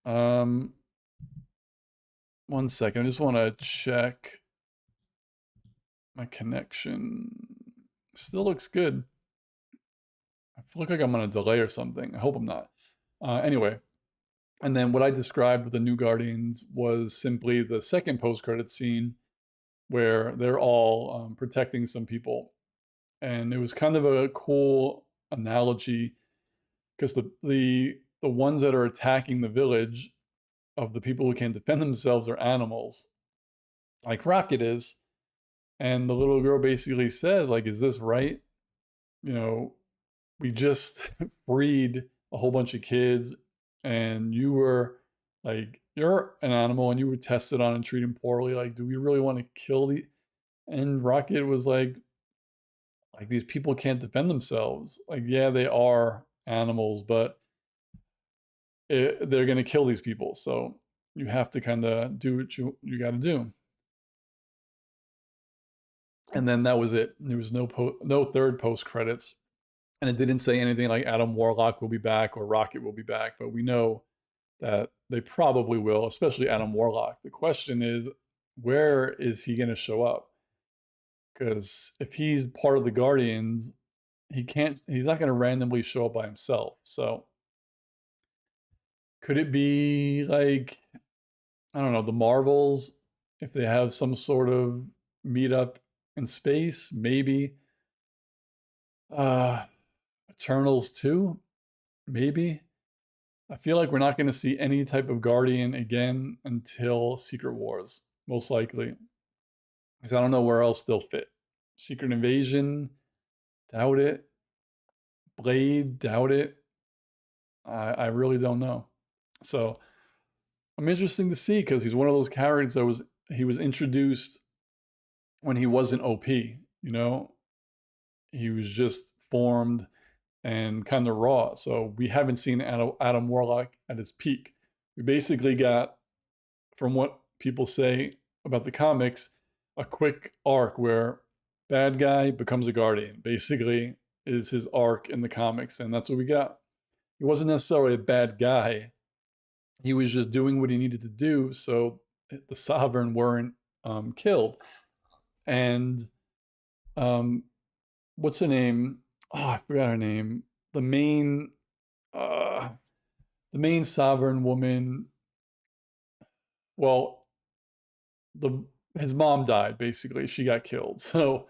1 second. I just want to check my connection. Still looks good. I look like I'm on a delay or something. I hope I'm not. Anyway, and then what I described with the New Guardians was simply the second post-credit scene where they're all protecting some people. And it was kind of a cool analogy because the ones that are attacking the village of the people who can't defend themselves are animals, like Rocket is. And the little girl basically says, like, is this right? You know, we just freed a whole bunch of kids and you were like, you're an animal and you were tested on and treated poorly. Like, do we really want to kill the... And Rocket was like these people can't defend themselves. Like, yeah, they are animals, but they're going to kill these people. So you have to kind of do what you got to do. And then that was it. There was no third post credits, and it didn't say anything like Adam Warlock will be back or Rocket will be back. But we know that they probably will, especially Adam Warlock. The question is, where is he going to show up? Because if he's part of the Guardians, he's not going to randomly show up by himself. So could it be like, I don't know, the Marvels, if they have some sort of meetup in space? Maybe. Eternals 2? Maybe. I feel like we're not going to see any type of Guardian again until Secret Wars, most likely. Because I don't know where else they'll fit. Secret Invasion, doubt it. Blade, doubt it. I really don't know. So I'm interesting to see because he's one of those characters that he was introduced when he wasn't OP. You know, he was just formed and kind of raw. So we haven't seen Adam Warlock at his peak. We basically got, from what people say about the comics, a quick arc where bad guy becomes a guardian. Basically, is his arc in the comics, and that's what we got. He wasn't necessarily a bad guy. He was just doing what he needed to do so the Sovereign weren't killed. And um, what's her name? Oh, I forgot her name. The main, uh, the main Sovereign woman. Well, the his mom died. Basically, she got killed. So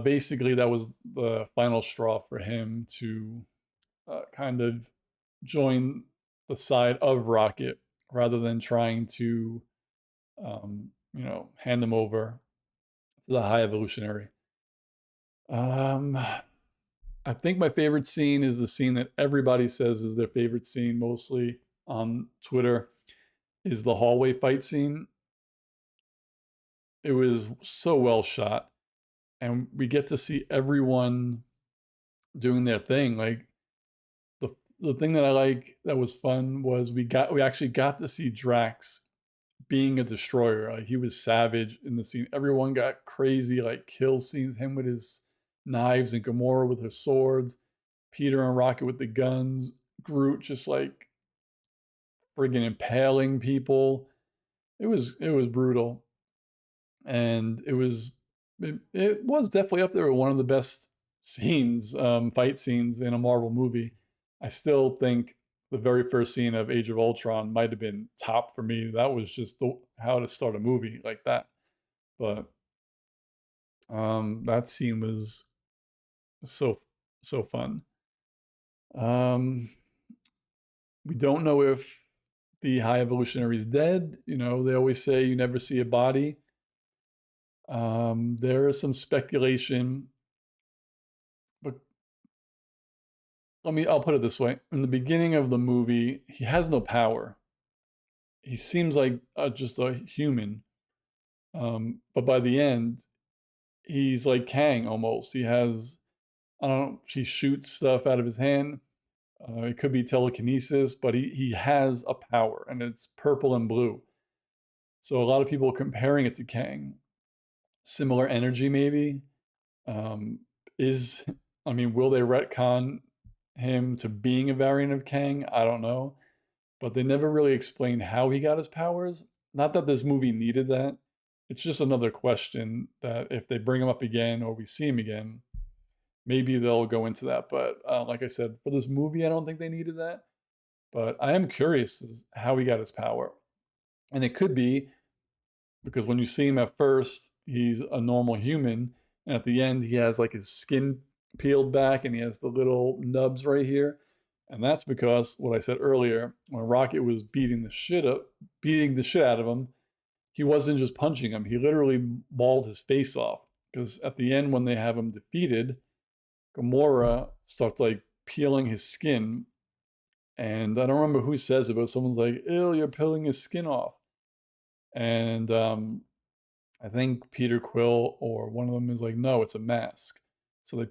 basically, that was the final straw for him to kind of join the side of Rocket rather than trying to, hand them over to the High Evolutionary. Um, I think my favorite scene is the scene that everybody says is their favorite scene, mostly on Twitter, is the hallway fight scene. It was so well shot, and we get to see everyone doing their thing. Like the thing that I like that was fun was we actually got to see Drax being a destroyer. Like he was savage in the scene. Everyone got crazy, like kill scenes, him with his knives and Gamora with her swords, Peter and Rocket with the guns, Groot just like friggin' impaling people. It was brutal. And it was definitely up there with one of the best scenes, fight scenes in a Marvel movie. I still think the very first scene of Age of Ultron might have been top for me. That was just how to start a movie like that. But that scene was so fun. Um, we don't know if the High Evolutionary is dead. You know, they always say you never see a body. There is some speculation, but I'll put it this way. In the beginning of the movie, he has no power. He seems like just a human. But by the end, he's like Kang almost. I don't know, he shoots stuff out of his hand. It could be telekinesis, but he has a power and it's purple and blue. So a lot of people are comparing it to Kang. Similar energy, maybe. Um, is will they retcon him to being a variant of Kang? I don't know. But they never really explained how he got his powers. Not that this movie needed that. It's just another question that if they bring him up again or we see him again, maybe they'll go into that. But like I said, for this movie, I don't think they needed that. But I am curious as how he got his power. And it could be because when you see him at first, he's a normal human. And at the end, he has like his skin peeled back and he has the little nubs right here. And that's because what I said earlier, when Rocket was beating the shit out of him, he wasn't just punching him. He literally mauled his face off. Because at the end, when they have him defeated, Gamora starts like peeling his skin. And I don't remember who says it, but someone's like, ew, you're peeling his skin off. And I think Peter Quill or one of them is like, no, it's a mask. So they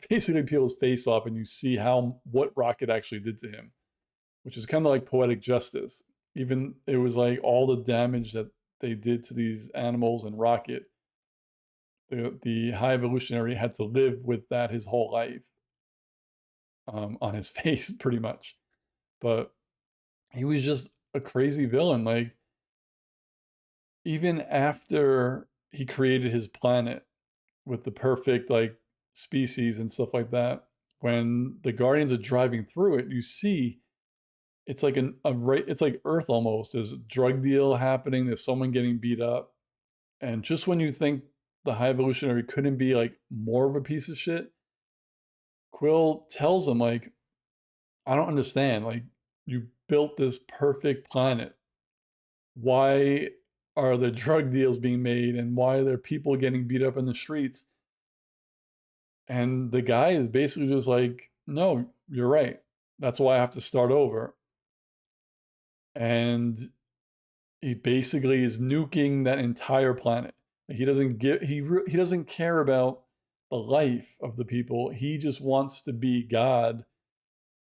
basically peel his face off, and you see what Rocket actually did to him, which is kind of like poetic justice. Even it was like all the damage that they did to these animals and Rocket, the High Evolutionary had to live with that his whole life, on his face, pretty much. But he was just a crazy villain. Like, even after he created his planet with the perfect like species and stuff like that, when the Guardians are driving through it, you see it's like it's like Earth almost. There's a drug deal happening. There's someone getting beat up, and just when you think the High Evolutionary couldn't be like more of a piece of shit, Quill tells him like, I don't understand. Like, you built this perfect planet. Why are there drug deals being made and why are there people getting beat up in the streets? And the guy is basically just like, no, you're right. That's why I have to start over. And he basically is nuking that entire planet. He doesn't he doesn't care about the life of the people. He just wants to be God,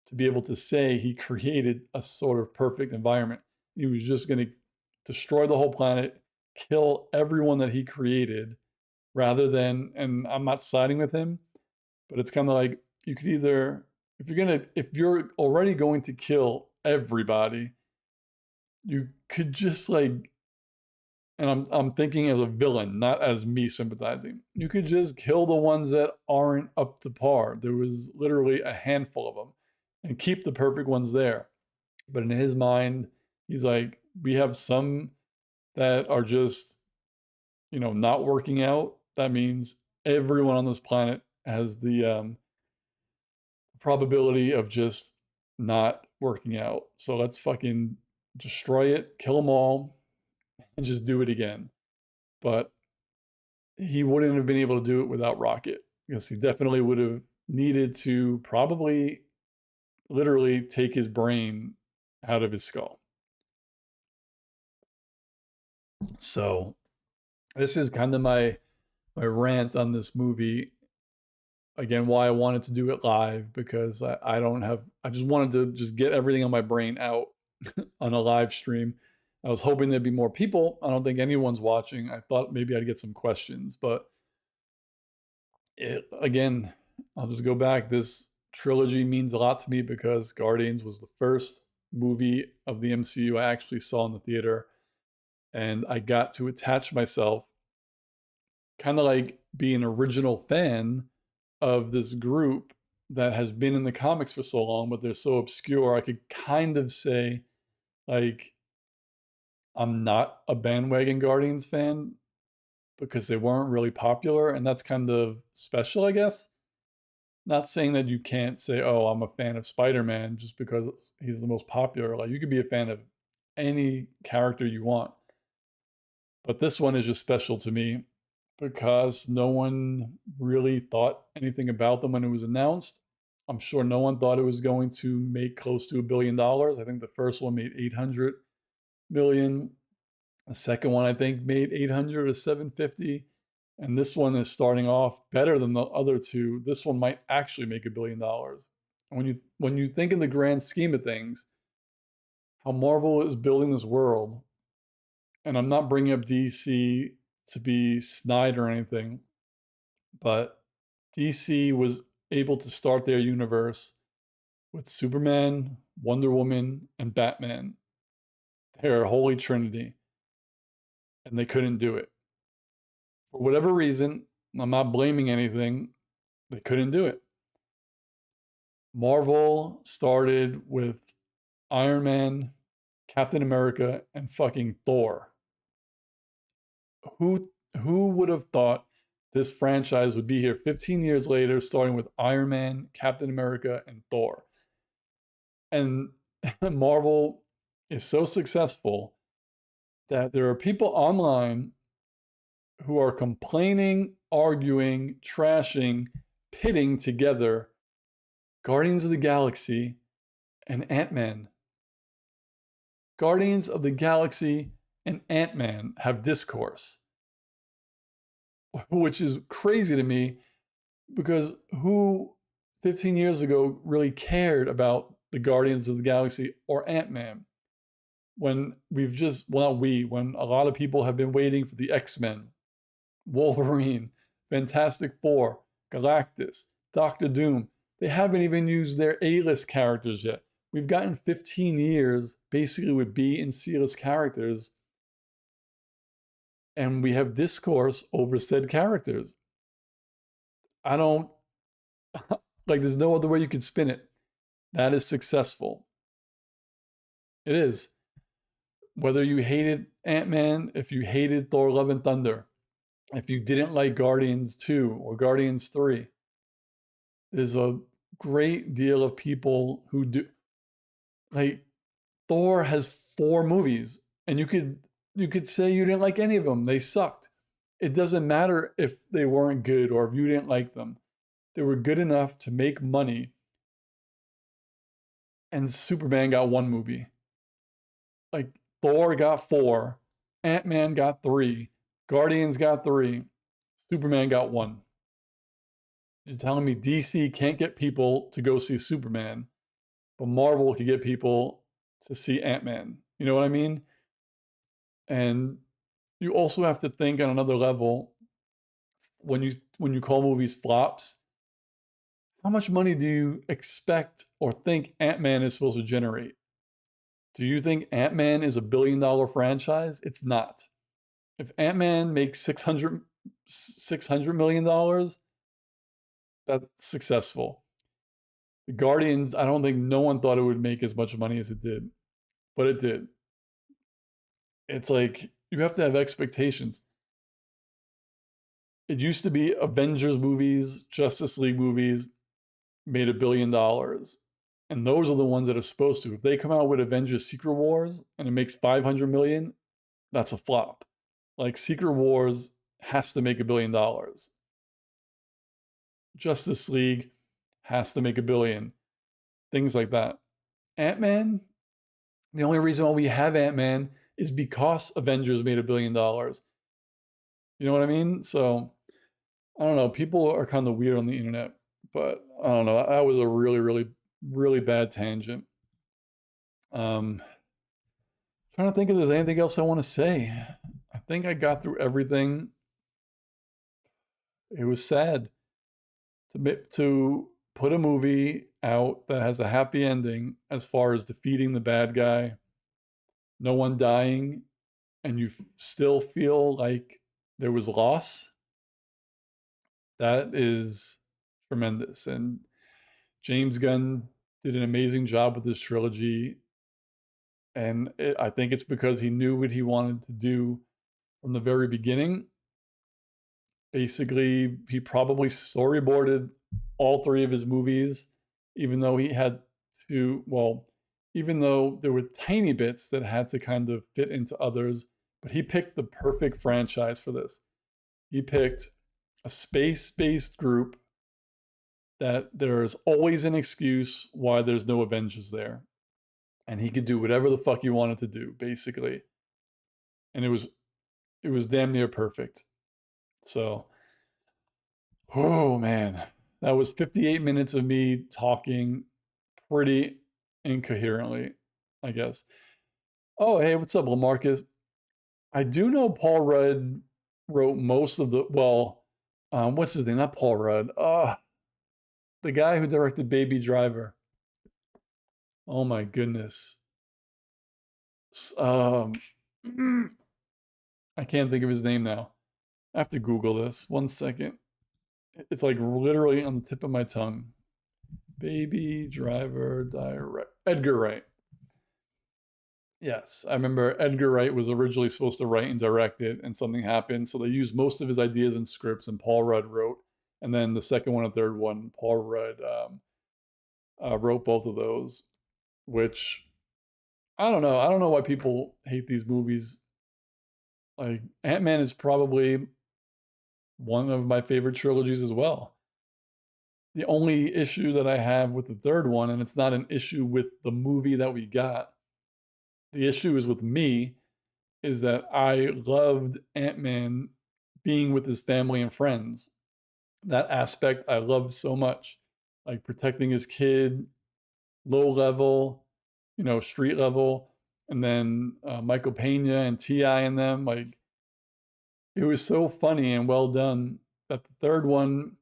to be able to say he created a sort of perfect environment. He was just going to destroy the whole planet, kill everyone that he created, rather than, and I'm not siding with him, but it's kind of like, you could either, if you're already going to kill everybody, you could just like, and I'm thinking as a villain, not as me sympathizing. You could just kill the ones that aren't up to par. There was literally a handful of them, and keep the perfect ones there. But in his mind, he's like, we have some that are just, not working out. That means everyone on this planet has the probability of just not working out. So let's fucking destroy it, kill them all, and just do it again. But he wouldn't have been able to do it without Rocket, because he definitely would have needed to probably literally take his brain out of his skull. So this is kind of my rant on this movie. Again, why I wanted to do it live, because I don't have, I just wanted to just get everything on my brain out on a live stream. I was hoping there'd be more people. I don't think anyone's watching. I thought maybe I'd get some questions, but again, I'll just go back. This trilogy means a lot to me because Guardians was the first movie of the MCU I actually saw in the theater, and I got to attach myself, kind of like be an original fan of this group that has been in the comics for so long, but they're so obscure. I could kind of say, like, I'm not a bandwagon Guardians fan because they weren't really popular, and that's kind of special, I guess. Not saying that you can't say, oh, I'm a fan of Spider-Man just because he's the most popular. Like, you could be a fan of any character you want. But this one is just special to me because no one really thought anything about them when it was announced. I'm sure no one thought it was going to make close to $1 billion. I think the first one made 800 million. The second one, I think, made 800 or 750. And this one is starting off better than the other two. This one might actually make $1 billion. When you think in the grand scheme of things, how Marvel is building this world, and I'm not bringing up DC to be snide or anything, but DC was able to start their universe with Superman, Wonder Woman, and Batman. They're a holy trinity, and they couldn't do it. For whatever reason, I'm not blaming anything, they couldn't do it. Marvel started with Iron Man, Captain America, and fucking Thor. Who would have thought this franchise would be here 15 years later, starting with Iron Man, Captain America, and Thor? And Marvel is so successful that there are people online who are complaining, arguing, trashing, pitting together Guardians of the Galaxy and Ant-Man. Guardians of the Galaxy and Ant-Man have discourse, which is crazy to me because who 15 years ago really cared about the Guardians of the Galaxy or Ant-Man? When when a lot of people have been waiting for the X-Men, Wolverine, Fantastic Four, Galactus, Doctor Doom. They haven't even used their A-list characters yet. We've gotten 15 years basically with B and C-list characters, and we have discourse over said characters. I don't, like, there's no other way you could spin it. That is successful. It is. Whether you hated Ant-Man, if you hated Thor Love and Thunder, if you didn't like Guardians 2 or Guardians 3, there's a great deal of people who do, like, Thor has 4 movies, and you could say you didn't like any of them. They sucked. It doesn't matter if they weren't good or if you didn't like them. They were good enough to make money, and Superman got 1 movie. Like, Thor got 4, Ant-Man got 3, Guardians got 3, Superman got 1. You're telling me DC can't get people to go see Superman, but Marvel could get people to see Ant-Man. You know what I mean? And you also have to think on another level, when you call movies flops, how much money do you expect or think Ant-Man is supposed to generate? Do you think Ant-Man is a billion-dollar franchise? It's not. If Ant-Man makes $600 million, that's successful. The Guardians, I don't think no one thought it would make as much money as it did, but it did. It's like you have to have expectations. It used to be Avengers movies, Justice League movies made $1 billion. And those are the ones that are supposed to. If they come out with Avengers Secret Wars and it makes 500 million, that's a flop. Like, Secret Wars has to make $1 billion. Justice League has to make $1 billion. Things like that. Ant-Man, the only reason why we have Ant-Man is because Avengers made $1 billion. You know what I mean? So, I don't know. People are kind of weird on the internet, but I don't know. That was a really, really, really bad tangent. Trying to think if there's anything else I want to say. I think I got through everything. It was sad to put a movie out that has a happy ending as far as defeating the bad guy, no one dying, and you still feel like there was loss. That is tremendous. And James Gunn did an amazing job with this trilogy. And I think it's because he knew what he wanted to do from the very beginning. Basically, he probably storyboarded all 3 of his movies, even though he had to, well, even though there were tiny bits that had to kind of fit into others, but he picked the perfect franchise for this. He picked a space-based group that there's always an excuse why there's no Avengers there. And he could do whatever the fuck he wanted to do, basically. And it was damn near perfect. So, oh man, that was 58 minutes of me talking pretty incoherently, I guess. Oh, hey, what's up, Lamarcus? I do know Paul Rudd wrote most of the, well, what's his name? Not Paul Rudd. The guy who directed Baby Driver. Oh my goodness. Um, I can't think of his name now. I have to Google this. 1 second. It's like literally on the tip of my tongue. Baby Driver direct. Edgar Wright. Yes, I remember Edgar Wright was originally supposed to write and direct it, and something happened. So they used most of his ideas and scripts, and Paul Rudd wrote. And then the second one and third one, Paul Rudd wrote both of those, which I don't know. I don't know why people hate these movies. Like, Ant-Man is probably one of my favorite trilogies as well. The only issue that I have with the third one, and it's not an issue with the movie that we got, the issue is with me, is that I loved Ant-Man being with his family and friends. That aspect I loved so much. Like, protecting his kid, low level, street level, and then Michael Pena and T.I. and them. Like, it was so funny and well done that the third one,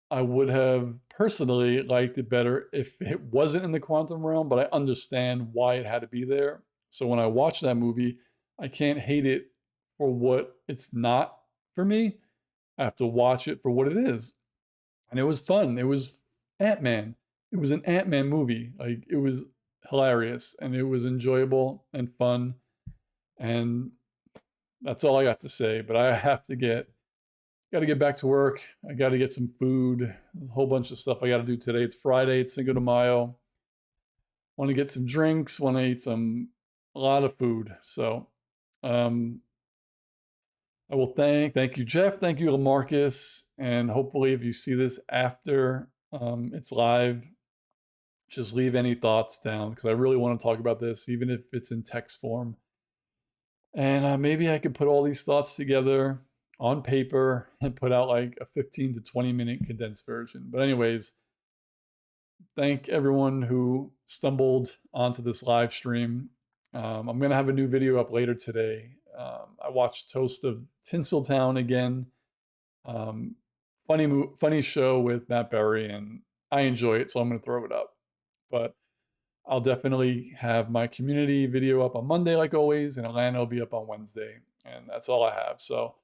I would have personally liked it better if it wasn't in the quantum realm, but I understand why it had to be there. So when I watch that movie, I can't hate it for what it's not for me. I have to watch it for what it is. And it was fun. It was Ant-Man. It was an Ant-Man movie. Like, it was hilarious and it was enjoyable and fun. And that's all I got to say. But I have to get got to get back to work. I got to get some food. There's a whole bunch of stuff I got to do today. It's Friday. It's Cinco de Mayo. Want to get some drinks. Want to eat a lot of food. So, um, I will thank you, Jeff. Thank you, Lamarcus. And hopefully, if you see this after it's live, just leave any thoughts down because I really want to talk about this, even if it's in text form. And maybe I could put all these thoughts together on paper and put out like a 15 to 20-minute condensed version. But anyways, thank everyone who stumbled onto this live stream. I'm going to have a new video up later today. I watched Toast of Tinseltown again. Funny show with Matt Berry, and I enjoy it, so I'm going to throw it up. But I'll definitely have my community video up on Monday, like always, and Atlanta will be up on Wednesday. And that's all I have. So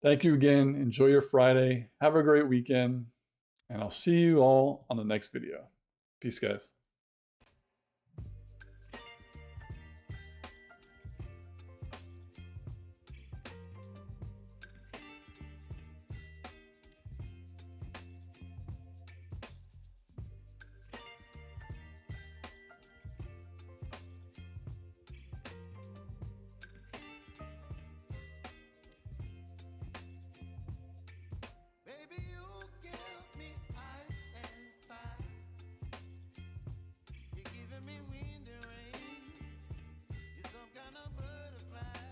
thank you again. Enjoy your Friday. Have a great weekend. And I'll see you all on the next video. Peace, guys.